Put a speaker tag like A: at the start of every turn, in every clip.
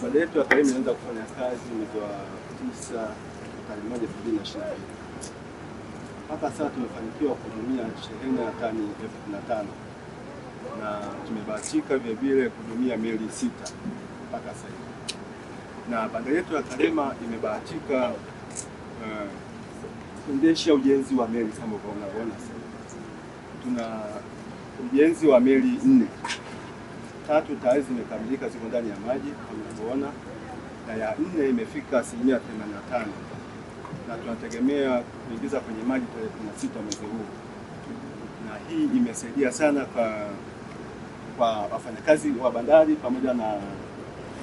A: Bandari yetu ya Tarime inaanza kufanya kazi mwezi wa 9 tarehe 1 2022. Mpaka sasa tumefanikiwa kuhudumia shehena ya tani 15,000 na tumebahatika vile vile kuhudumia meli 6 mpaka sasa. Na bandari yetu ya Tarime imebahatika kuendesha ujenzi wa meli kama unavyoona sasa. Tuna ujenzi wa meli 4. 3 tayari zimekamilika, ziko ndani ya maji kama unavyoona, na ya 4 imefika 85%, na tunategemea kuingiza kwenye maji tarehe 16 mwezi huu. Na hii imesaidia sana kwa wafanyakazi wa bandari pamoja na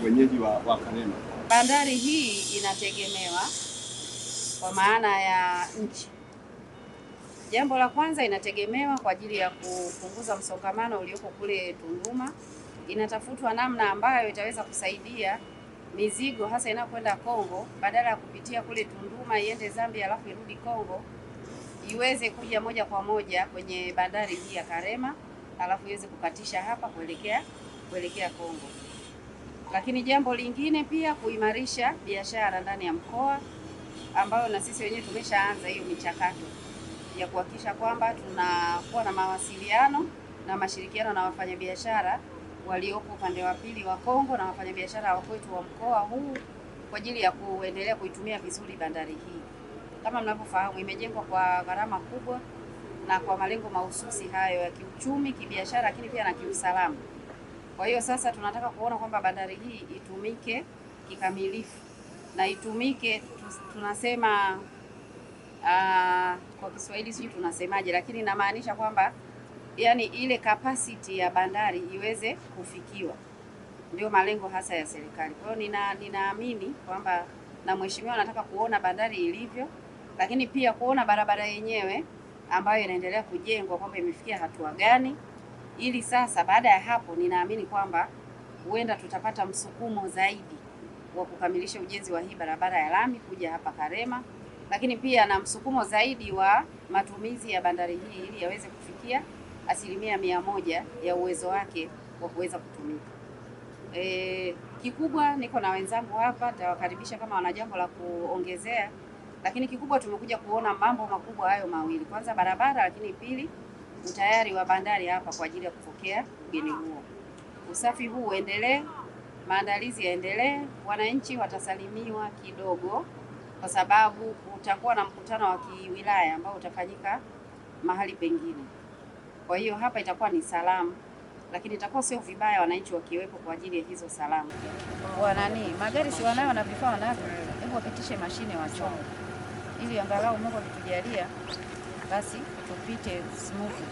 A: wenyeji wa Karema.
B: Bandari hii inategemewa kwa maana ya nchi. Jambo la kwanza, inategemewa kwa ajili ya kupunguza msongamano ulioko kule Tunduma. Inatafutwa namna ambayo itaweza kusaidia mizigo hasa inakwenda Kongo, badala ya kupitia kule Tunduma iende Zambia alafu irudi Kongo, iweze kuja moja kwa moja kwenye bandari hii ya Karema alafu iweze kukatisha hapa kuelekea Kongo. Lakini jambo lingine pia, kuimarisha biashara ndani ya mkoa, ambayo na sisi wenyewe tumeshaanza hiyo michakato ya kuhakikisha kwamba tunakuwa na mawasiliano na mashirikiano na wafanyabiashara waliopo upande wa pili wa Kongo na wafanyabiashara wa kwetu wa mkoa huu kwa ajili ya kuendelea kuitumia vizuri bandari hii. Kama mnavyofahamu, imejengwa kwa gharama kubwa na kwa malengo mahususi hayo ya kiuchumi, kibiashara, lakini pia na kiusalama. Kwa hiyo sasa tunataka kuona kwamba bandari hii itumike kikamilifu na itumike, tunasema kwa Kiswahili sijui tunasemaje, lakini inamaanisha kwamba yani ile capacity ya bandari iweze kufikiwa. Ndio malengo hasa ya serikali. Kwa hiyo ninaamini kwamba na mheshimiwa anataka kuona bandari ilivyo, lakini pia kuona barabara yenyewe ambayo inaendelea kujengwa kwamba imefikia hatua gani, ili sasa baada ya hapo ninaamini kwamba huenda tutapata msukumo zaidi wa kukamilisha ujenzi wa hii barabara ya lami kuja hapa Karema, lakini pia na msukumo zaidi wa matumizi ya bandari hii ili yaweze kufikia 100% ya uwezo wake wa kuweza kutumika. Kikubwa niko na wenzangu hapa, nitawakaribisha kama wana jambo la kuongezea, lakini kikubwa tumekuja kuona mambo makubwa hayo mawili. Kwanza barabara, lakini pili utayari wa bandari hapa kwa ajili ya kupokea ugeni huo. Usafi huu uendelee, maandalizi yaendelee, wananchi watasalimiwa kidogo kwa sababu utakuwa na mkutano wa kiwilaya ambao utafanyika mahali pengine. Kwa hiyo hapa itakuwa ni salamu, lakini itakuwa sio vibaya wananchi wakiwepo kwa ajili ya hizo salamu. Magari si wanayo na vifaa wanavyo, hebu wapitishe mashine wachonge ili angalau Mungu akitujalia basi tupite smooth.